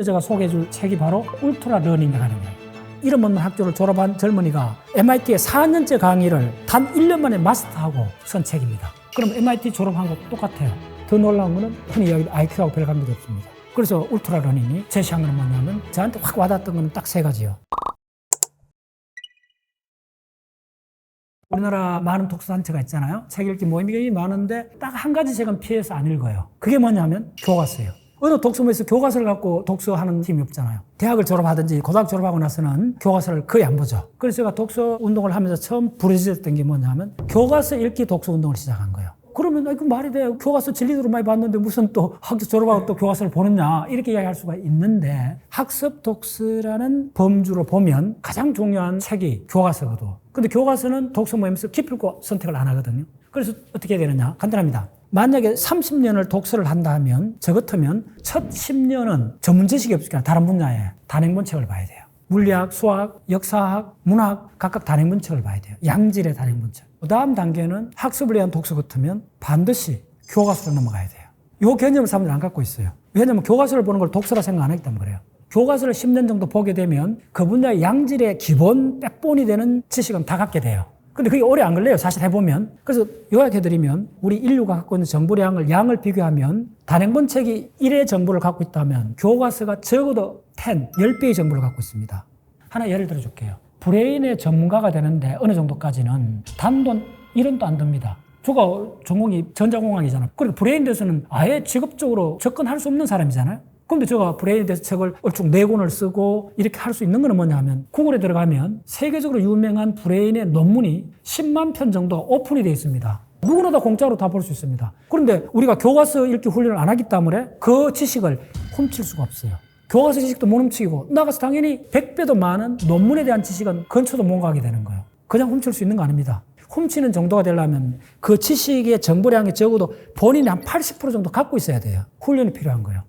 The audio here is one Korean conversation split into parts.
제가 소개해줄 책이 바로 울트라 러닝에 관한 거예요. 이름 없는 학교를 졸업한 젊은이가 MIT의 4년째 강의를 단 1년 만에 마스터하고 쓴 책입니다. 그럼 MIT 졸업한 것도 똑같아요. 더 놀라운 거는 흔히 이야기하는 IQ하고 별 관계도 없습니다. 그래서 울트라 러닝이 제시한 건 뭐냐면 저한테 확 와닿았던 거는 딱 세 가지요. 우리나라 많은 독서단체가 있잖아요. 책 읽기 모임이 많은데 딱 한 가지 책은 피해서 안 읽어요. 그게 뭐냐면 교과서예요. 어느 독서모에서 교과서를 갖고 독서하는 팀이 없잖아요. 대학을 졸업하든지 고등학교 졸업하고 나서는 교과서를 거의 안 보죠. 그래서 제가 독서 운동을 하면서 처음 부르짖었던 게 뭐냐면 교과서 읽기 독서 운동을 시작한 거예요. 그러면 그 말이 돼요. 교과서 진리도로 많이 봤는데 무슨 또 학교 졸업하고 또 교과서를 보느냐 이렇게 이야기할 수가 있는데 학습 독서라는 범주로 보면 가장 중요한 책이 교과서거든. 근데 교과서는 독서 모임에서 기필코 선택을 안 하거든요. 그래서 어떻게 해야 되느냐? 간단합니다. 만약에 30년을 독서를 한다 하면 저 같으면 첫 10년은 전문 지식이 없으니까 다른 분야의 단행본 책을 봐야 돼요. 물리학, 수학, 역사학, 문학 각각 단행본 책을 봐야 돼요. 양질의 단행본 책. 그 다음 단계는 학습을 위한 독서 같으면 반드시 교과서로 넘어가야 돼요. 이 개념을 사람들이 안 갖고 있어요. 왜냐하면 교과서를 보는 걸 독서라 생각 안 하기 때문에 그래요. 교과서를 10년 정도 보게 되면 그 분야의 양질의 기본 백본이 되는 지식은 다 갖게 돼요. 근데 그게 오래 안 걸려요. 사실 해보면. 그래서 요약해드리면 우리 인류가 갖고 있는 정보량을 양을 비교하면 단행본 책이 1의 정보를 갖고 있다면 교과서가 적어도 10배의 정보를 갖고 있습니다. 하나 예를 들어줄게요. 브레인의 전문가가 되는데 어느 정도까지는 단돈 1원도 안 듭니다. 저가 전공이 전자공학이잖아요. 그리고 브레인에 대해서는 아예 직업적으로 접근할 수 없는 사람이잖아요. 근데 제가 브레인에 대해서 책을 얼추 4권을 쓰고 이렇게 할 수 있는 건 뭐냐 하면 구글에 들어가면 세계적으로 유명한 브레인의 논문이 10만 편 정도 오픈이 되어 있습니다. 누구나 다 공짜로 다 볼 수 있습니다. 그런데 우리가 교과서 읽기 훈련을 안 하기 때문에 그 지식을 훔칠 수가 없어요. 교과서 지식도 못 훔치고 나가서 당연히 100배도 많은 논문에 대한 지식은 근처도 못 가게 되는 거예요. 그냥 훔칠 수 있는 거 아닙니다. 훔치는 정도가 되려면 그 지식의 정보량이 적어도 본인이 한 80% 정도 갖고 있어야 돼요. 훈련이 필요한 거예요.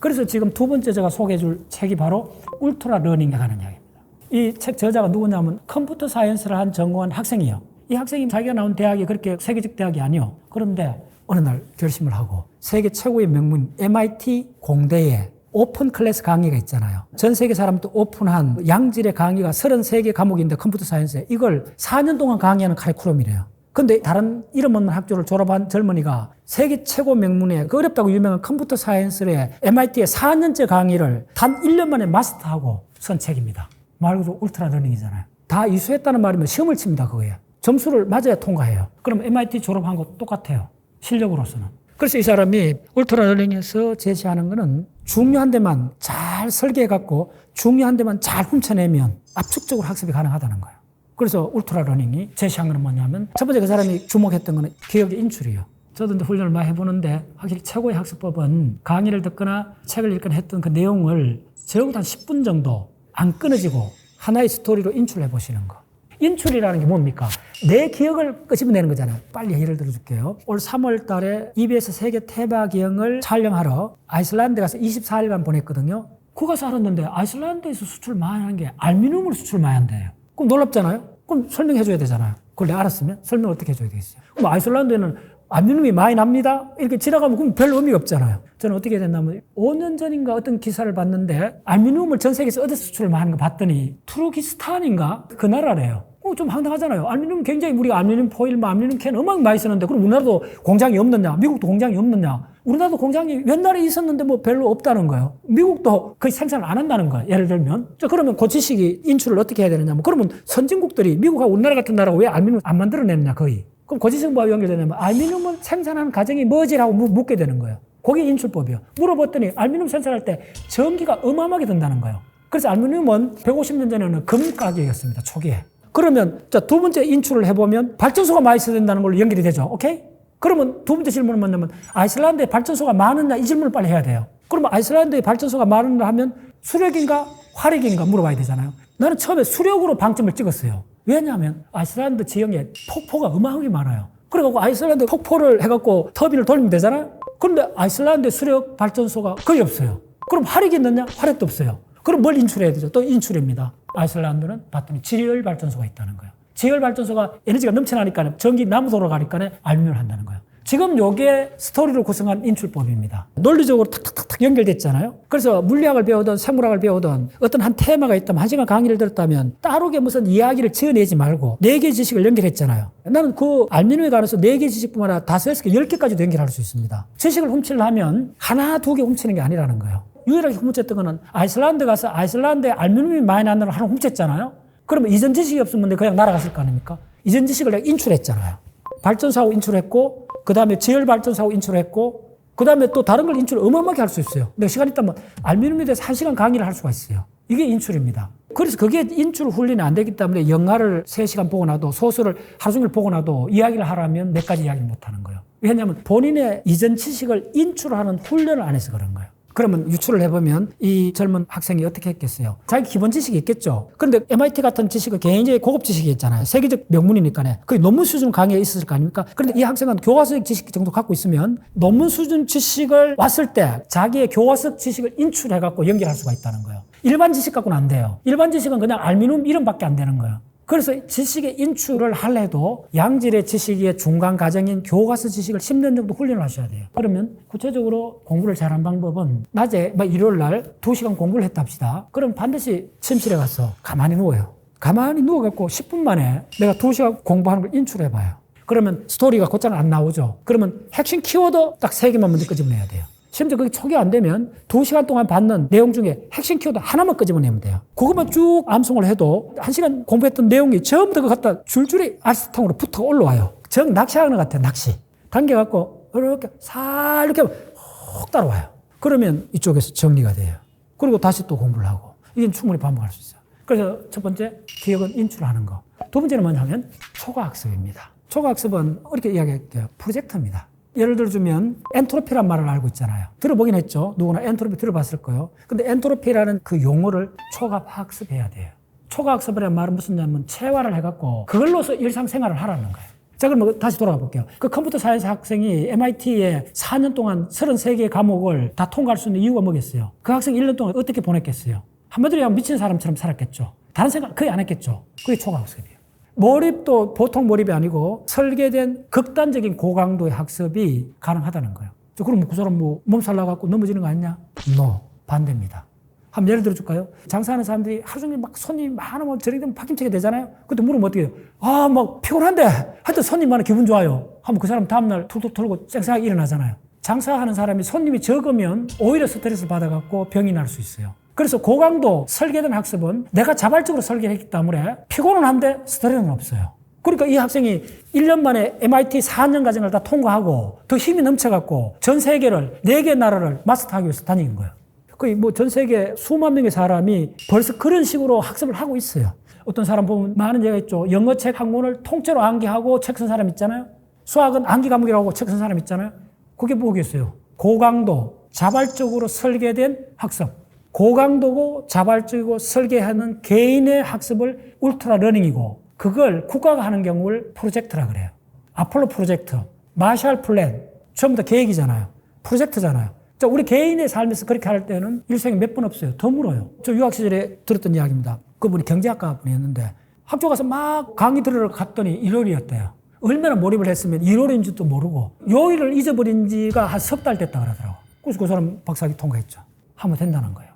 그래서 지금 두 번째 제가 소개해줄 책이 바로 울트라 러닝에 관한 이야기입니다. 이 책 저자가 누구냐면 컴퓨터 사이언스를 한 전공한 학생이에요. 이 학생이 자기가 나온 대학이 그렇게 세계적 대학이 아니에요. 그런데 어느 날 결심을 하고 세계 최고의 명문 MIT 공대에 오픈 클래스 강의가 있잖아요. 전 세계 사람도 오픈한 양질의 강의가 33개 과목인데 컴퓨터 사이언스에 이걸 4년 동안 강의하는 카리큘럼이래요. 근데 다른 이름 없는 학교를 졸업한 젊은이가 세계 최고 명문의 그 어렵다고 유명한 컴퓨터 사이언스의 MIT의 4년째 강의를 단 1년 만에 마스터하고 쓴 책입니다. 말 그대로 울트라 러닝이잖아요. 다 이수했다는 말이면 시험을 칩니다, 그거예요. 점수를 맞아야 통과해요. 그럼 MIT 졸업한 거 똑같아요. 실력으로서는. 그래서 이 사람이 울트라 러닝에서 제시하는 거는 중요한 데만 잘 설계해갖고 중요한 데만 잘 훔쳐내면 압축적으로 학습이 가능하다는 거예요. 그래서 울트라 러닝이 제시한 건 뭐냐면 첫 번째 그 사람이 주목했던 거는 기억의 인출이에요. 저도 이제 훈련을 많이 해보는데 확실히 최고의 학습법은 강의를 듣거나 책을 읽거나 했던 그 내용을 적어도 한 10분 정도 안 끊어지고 하나의 스토리로 인출해 보시는 거. 인출이라는 게 뭡니까? 내 기억을 끄집어내는 거잖아요. 빨리 예를 들어줄게요. 올 3월 달에 EBS 세계 태박여행을 촬영하러 아이슬란드 가서 24일간 보냈거든요. 그 가서 알았는데 아이슬란드에서 수출 많이 하는 게 알루미늄을 수출 많이 한대요. 그럼 놀랍잖아요? 그럼 설명해 줘야 되잖아요. 그걸 내가 알았으면 설명을 어떻게 해줘야 되겠어요? 그럼 아이슬란드에는 알루미늄이 많이 납니다. 이렇게 지나가면 그럼 별 의미가 없잖아요. 저는 어떻게 됐냐면 5년 전인가 어떤 기사를 봤는데 알루미늄을 전 세계에서 어디서 수출을 많이 하는 거 봤더니 투르키스탄인가? 그 나라래요. 좀 황당하잖아요. 알루미늄 굉장히 우리가 알루미늄 포일, 알루미늄 캔 음악 많이 쓰는데 그럼 우리나라도 공장이 없느냐? 미국도 공장이 없느냐? 우리나라도 공장이 옛날에 있었는데 뭐 별로 없다는 거예요. 미국도 거의 생산을 안 한다는 거예요. 예를 들면. 그러면 그 지식이 인출을 어떻게 해야 되느냐? 그러면 선진국들이 미국하고 우리나라 같은 나라가 왜 알루미늄 안 만들어내느냐 거의. 그럼 그 지식은 뭐와 연결되냐면 알루미늄을 생산하는 과정이 뭐지라고 묻게 되는 거예요. 그게 인출법이에요. 물어봤더니 알루미늄 생산할 때 전기가 어마어마하게 든다는 거예요. 그래서 알루미늄은 150년 전에는 금 가격이었습니다. 초기에. 그러면 자, 두 번째 인출을 해보면 발전소가 많이 있어야 된다는 걸로 연결이 되죠. 오케이? 그러면 두 번째 질문은 뭐냐면 아이슬란드에 발전소가 많으냐 이 질문을 빨리 해야 돼요. 그러면 아이슬란드에 발전소가 많으냐 하면 수력인가 화력인가 물어봐야 되잖아요. 나는 처음에 수력으로 방점을 찍었어요. 왜냐하면 아이슬란드 지형에 폭포가 어마어마하게 많아요. 그래갖고 아이슬란드 폭포를 해갖고 터빈을 돌리면 되잖아요. 그런데 아이슬란드 수력 발전소가 거의 없어요. 그럼 화력이 있느냐? 화력도 없어요. 그럼 뭘 인출해야 되죠? 또 인출입니다. 아이슬란드는 봤더니 지열 발전소가 있다는 거예요. 지열 발전소가 에너지가 넘쳐나니까 전기 나무 돌아가니까 알루미늄을 한다는 거예요. 지금 요게 스토리를 구성한 인출법입니다. 논리적으로 탁탁탁 연결됐잖아요. 그래서 물리학을 배우든 생물학을 배우든 어떤 한 테마가 있다면 1시간 강의를 들었다면 따르게 무슨 이야기를 지어내지 말고 4개 지식을 연결했잖아요. 나는 그 알미늄에 관해서 4개 지식뿐만 아니라 5개, 10개까지도 연결할 수 있습니다. 지식을 훔치려면 하나, 2개 훔치는 게 아니라는 거예요. 유일하게 훔쳤던 거는 아이슬란드 가서 아이슬란드에 알미늄이 많이 나는 걸 하나 훔쳤잖아요. 그러면 이전 지식이 없으면 그냥 날아갔을 거 아닙니까? 이전 지식을 내가 인출했잖아요. 발전사고 인출했고, 그 다음에 제열발전사고 인출했고, 그 다음에 또 다른 걸 인출을 어마어마하게 할 수 있어요. 내가 시간 있다면 알미늄에 대해서 1시간 강의를 할 수가 있어요. 이게 인출입니다. 그래서 그게 인출 훈련이 안 되기 때문에 영화를 3시간 보고 나도 소설을 하루 종일 보고 나도 이야기를 하라면 몇 가지 이야기를 못 하는 거예요. 왜냐하면 본인의 이전 지식을 인출하는 훈련을 안 해서 그런 거예요. 그러면 유추를 해보면 이 젊은 학생이 어떻게 했겠어요? 자기 기본 지식이 있겠죠. 그런데 MIT 같은 지식은 굉장히 고급 지식이 있잖아요. 세계적 명문이니까요. 그게 논문 수준 강의가 있었을 거 아닙니까? 그런데 이 학생은 교과서적 지식 정도 갖고 있으면 논문 수준 지식을 왔을 때 자기의 교과서적 지식을 인출해갖고 연결할 수가 있다는 거예요. 일반 지식 갖고는 안 돼요. 일반 지식은 그냥 알미늄 이름밖에 안 되는 거예요. 그래서 지식의 인출을 하려도 양질의 지식의 중간 과정인 교과서 지식을 10년 정도 훈련을 하셔야 돼요. 그러면 구체적으로 공부를 잘하는 방법은 낮에 일요일 날 2시간 공부를 했다 합시다. 그럼 반드시 침실에 가서 가만히 누워요. 가만히 누워갖고 10분 만에 내가 2시간 공부하는 걸 인출해봐요. 그러면 스토리가 곧장 안 나오죠. 그러면 핵심 키워드 딱 3개만 먼저 끄집어내야 돼요. 심지어 그게 초기 안 되면 2시간 동안 받는 내용 중에 핵심 키워드 하나만 끄집어내면 돼요. 그것만 쭉 암송을 해도 1시간 공부했던 내용이 전부 다 갖다 줄줄이 알스통으로 붙어 올라와요. 정 낚시하는 것 같아요. 낚시. 당겨갖고 이렇게 살 이렇게 훅 따라와요. 그러면 이쪽에서 정리가 돼요. 그리고 다시 또 공부를 하고. 이건 충분히 반복할 수 있어요. 그래서 첫 번째 기억은 인출하는 거. 두 번째는 뭐냐면 초과학습입니다. 초과학습은 이렇게 이야기할게요. 프로젝트입니다. 예를 들어주면 엔트로피란 말을 알고 있잖아요. 들어보긴 했죠. 누구나 엔트로피 들어봤을 거예요. 근데 엔트로피라는 그 용어를 초과학습해야 돼요. 초과학습이라는 말은 무슨 냐면 체화를 해갖고 그걸로서 일상생활을 하라는 거예요. 자, 그럼 다시 돌아가 볼게요. 그 컴퓨터 사이언스 학생이 MIT에 4년 동안 33개의 과목을 다 통과할 수 있는 이유가 뭐겠어요? 그 학생이 1년 동안 어떻게 보냈겠어요? 한마디로 하면 미친 사람처럼 살았겠죠. 다른 생각 거의 안 했겠죠. 그게 초과학습이에요. 몰입도 보통 몰입이 아니고 설계된 극단적인 고강도의 학습이 가능하다는 거예요. 그럼 그 사람 몸살 나갖고 넘어지는 거 아니냐? No. 반대입니다. 한번 예를 들어줄까요? 장사하는 사람들이 하루 종일 막 손님이 많으면 저녁 되면 파김치게 되잖아요? 그때 물으면 어떻게 해요? 아, 막 피곤한데 하여튼 손님 많아 기분 좋아요. 하면 그 사람 다음날 툭툭 털고 쌩쌩하게 일어나잖아요. 장사하는 사람이 손님이 적으면 오히려 스트레스 받아갖고 병이 날 수 있어요. 그래서 고강도 설계된 학습은 내가 자발적으로 설계를 했기 때문에 피곤은 한데 스트레스는 없어요. 그러니까 이 학생이 1년 만에 MIT 4년 과정을 다 통과하고 더 힘이 넘쳐갖고 전 세계를 4개 나라를 마스터하기 위해서 다니는 거예요. 거의 전 세계 수만 명의 사람이 벌써 그런 식으로 학습을 하고 있어요. 어떤 사람 보면 많은 예가 있죠. 영어책 한 권을 통째로 암기하고 책 쓴 사람 있잖아요. 수학은 암기 과목이라고 책 쓴 사람 있잖아요. 그게 뭐겠어요? 고강도 자발적으로 설계된 학습. 고강도고 자발적이고 설계하는 개인의 학습을 울트라 러닝이고 그걸 국가가 하는 경우를 프로젝트라 그래요. 아폴로 프로젝트, 마샬 플랜 전부 다 계획이잖아요. 프로젝트잖아요. 자, 우리 개인의 삶에서 그렇게 할 때는 일생에 몇 번 없어요. 더 물어요. 저 유학 시절에 들었던 이야기입니다. 그분이 경제학과 분이었는데 학교 가서 막 강의 들으러 갔더니 일요일이었대요. 얼마나 몰입을 했으면 일요일인지도 모르고 요일을 잊어버린 지가 한 석 달 됐다 그러더라고. 그래서 그 사람 박사학위 통과했죠. 하면 된다는 거예요.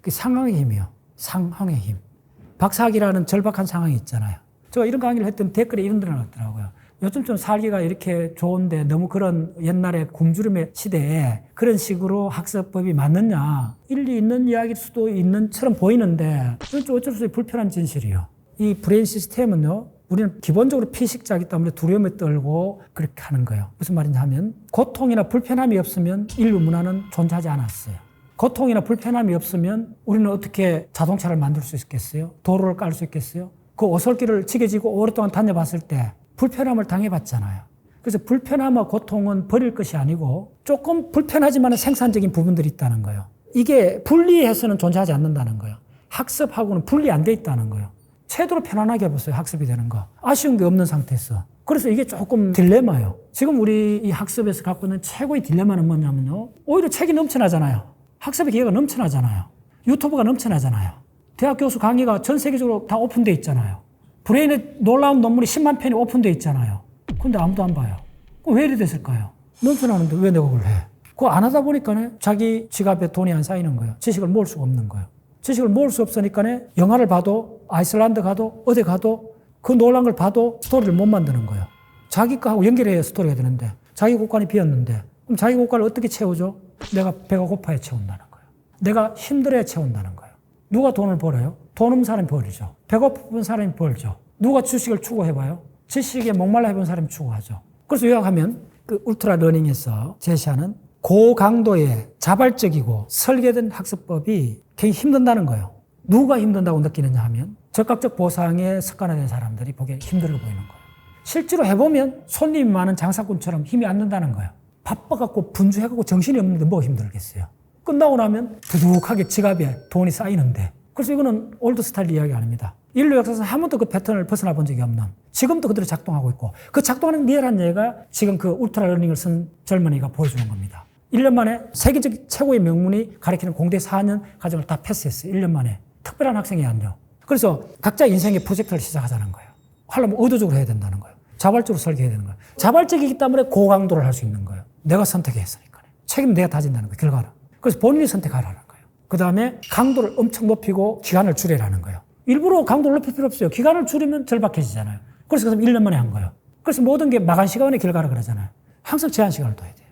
그 상황의 힘이요. 상황의 힘. 박사학위라는 절박한 상황이 있잖아요. 제가 이런 강의를 했더니 댓글에 이런 데가 나왔더라고요. 요즘 좀 살기가 이렇게 좋은데 너무 그런 옛날에 굶주림의 시대에 그런 식으로 학습법이 맞느냐. 일리 있는 이야기일 수도 있는 처럼 보이는데 어쩔 수 없이 불편한 진실이요. 이 브레인 시스템은요. 우리는 기본적으로 피식자이기 때문에 두려움에 떨고 그렇게 하는 거예요. 무슨 말이냐 하면 고통이나 불편함이 없으면 인류 문화는 존재하지 않았어요. 고통이나 불편함이 없으면 우리는 어떻게 자동차를 만들 수 있겠어요? 도로를 깔 수 있겠어요? 그 오솔길을 지게지고 오랫동안 다녀봤을 때 불편함을 당해봤잖아요. 그래서 불편함과 고통은 버릴 것이 아니고 조금 불편하지만 생산적인 부분들이 있다는 거예요. 이게 분리해서는 존재하지 않는다는 거예요. 학습하고는 분리 안 돼 있다는 거예요. 최대로 편안하게 해보세요. 학습이 되는 거. 아쉬운 게 없는 상태에서. 그래서 이게 조금 딜레마예요. 지금 우리 이 학습에서 갖고 있는 최고의 딜레마는 뭐냐면요. 오히려 책이 넘쳐나잖아요. 학습의 기회가 넘쳐나잖아요. 유튜브가 넘쳐나잖아요. 대학 교수 강의가 전 세계적으로 다 오픈되어 있잖아요. 브레인의 놀라운 논문이 10만 편이 오픈되어 있잖아요. 근데 아무도 안 봐요. 그럼 왜 이래 됐을까요? 넘쳐나는데 왜 내가 그걸 해? 그거 안 하다 보니까 자기 지갑에 돈이 안 쌓이는 거예요. 지식을 모을 수가 없는 거예요. 지식을 모을 수 없으니까 영화를 봐도 아이슬란드 가도 어디 가도 그 놀란 걸 봐도 스토리를 못 만드는 거예요. 자기 거하고 연결해야 스토리가 되는데 자기 곳간이 비었는데 그럼 자기 곳간을 어떻게 채우죠? 내가 배가 고파야 채운다는 거예요. 내가 힘들어야 채운다는 거예요. 누가 돈을 벌어요? 돈 없는 사람이 벌이죠. 배고픈 사람이 벌죠. 누가 주식을 추구해봐요? 지식에 목말라 해본 사람이 추구하죠. 그래서 요약하면 그 울트라 러닝에서 제시하는 고강도의 자발적이고 설계된 학습법이 굉장히 힘든다는 거예요. 누가 힘든다고 느끼느냐 하면 적극적 보상에 습관화된 사람들이 보기에 힘들어 보이는 거예요. 실제로 해보면 손님이 많은 장사꾼처럼 힘이 안 든다는 거예요. 바빠갖고 분주해갖고 정신이 없는데 뭐가 힘들겠어요. 끝나고 나면 두둑하게 지갑에 돈이 쌓이는데 그래서 이거는 올드 스타일 이야기 아닙니다. 인류 역사에서 한 번도 그 패턴을 벗어나 본 적이 없는 지금도 그대로 작동하고 있고 그 작동하는 리얼한 예가 지금 그 울트라 러닝을 쓴 젊은이가 보여주는 겁니다. 1년 만에 세계적 최고의 명문이 가르치는 공대 4년 과정을 다 패스했어요. 1년 만에. 특별한 학생이 아니요. 그래서 각자 인생의 프로젝트를 시작하자는 거예요. 하려면 의도적으로 해야 된다는 거예요. 자발적으로 설계해야 되는 거예요. 자발적이기 때문에 고강도를 할 수 있는 거예요. 내가 선택했으니까. 책임 내가 다진다는 거예요. 결과를. 그래서 본인이 선택하라는 거예요. 그 다음에 강도를 엄청 높이고 기간을 줄이라는 거예요. 일부러 강도를 높일 필요 없어요. 기간을 줄이면 절박해지잖아요. 그래서 1년 만에 한 거예요. 그래서 모든 게 마감 시간의 결과라 그러잖아요. 항상 제한 시간을 둬야 돼요.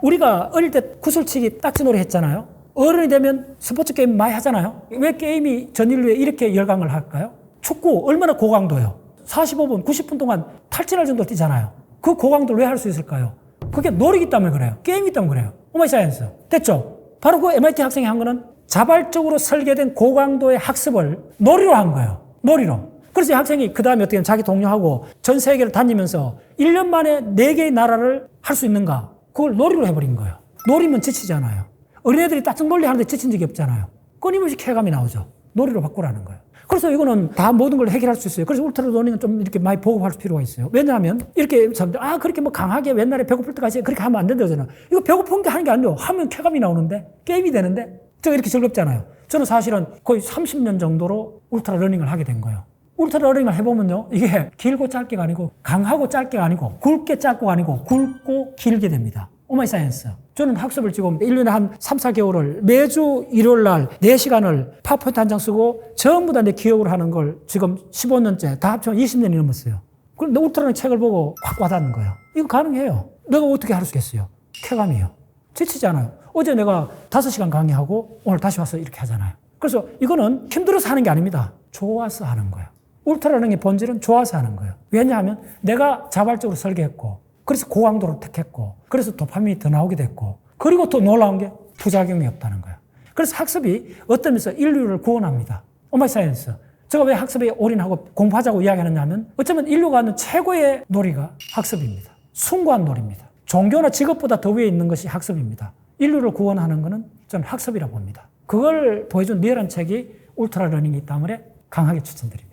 우리가 어릴 때 구슬치기 딱지놀이 했잖아요. 어른이 되면 스포츠 게임 많이 하잖아요. 왜 게임이 전 인류에 이렇게 열광을 할까요? 축구 얼마나 고강도예요. 45분, 90분 동안 탈진할 정도로 뛰잖아요. 그 고강도를 왜 할 수 있을까요? 그게 놀이기 때문에 그래요. 게임이기 때문에 그래요. 오마이 사이언스. 됐죠? 바로 그 MIT 학생이 한 거는 자발적으로 설계된 고강도의 학습을 놀이로 한 거예요. 놀이로. 그래서 이 학생이 그 다음에 어떻게 자기 동료하고 전 세계를 다니면서 1년 만에 4개의 나라를 할 수 있는가? 그걸 놀이로 해버린 거예요. 놀이면 지치잖아요. 어린애들이 딱딱 놀이 하는데 지친 적이 없잖아요. 끊임없이 쾌감이 나오죠. 놀이로 바꾸라는 거예요. 그래서 이거는 다 모든 걸 해결할 수 있어요. 그래서 울트라 러닝은 좀 이렇게 많이 보급할 필요가 있어요. 왜냐하면 이렇게 사람들 그렇게 뭐 강하게 옛날에 배고플 때까지 그렇게 하면 안 된다잖아요. 이거 배고픈 게 하는 게 아니에요. 하면 쾌감이 나오는데 게임이 되는데 저 이렇게 즐겁잖아요. 저는 사실은 거의 30년 정도로 울트라 러닝을 하게 된 거예요. 울트라 러닝을 해보면요. 이게 길고 짧게가 아니고 강하고 짧게가 아니고 굵게 짧고가 아니고 굵고 길게 됩니다. 오마이 사이언스. 저는 학습을 지금 1년에 한 3, 4개월을 매주 일요일 날 4시간을 파워포인트 한 장 쓰고 전부 다 내 기억으로 하는 걸 지금 15년째 다 합치면 20년이 넘었어요. 그럼 내 울트라는 책을 보고 확 와닿는 거예요. 이거 가능해요. 내가 어떻게 할 수 있겠어요? 쾌감이에요. 지치지 않아요. 어제 내가 5시간 강의하고 오늘 다시 와서 이렇게 하잖아요. 그래서 이거는 힘들어서 하는 게 아닙니다. 좋아서 하는 거예요. 울트라러닝의 본질은 좋아서 하는 거예요. 왜냐하면 내가 자발적으로 설계했고 그래서 고강도를 택했고 그래서 도파민이 더 나오게 됐고 그리고 또 놀라운 게 부작용이 없다는 거예요. 그래서 학습이 어떤 면에서 인류를 구원합니다. 오마이 사이언스. 제가 왜 학습에 올인하고 공부하자고 이야기하느냐 하면 어쩌면 인류가 하는 최고의 놀이가 학습입니다. 숭고한 놀이입니다. 종교나 직업보다 더 위에 있는 것이 학습입니다. 인류를 구원하는 것은 저는 학습이라고 봅니다. 그걸 보여준 리얼한 책이 울트라 러닝이기 때문에 강하게 추천드립니다.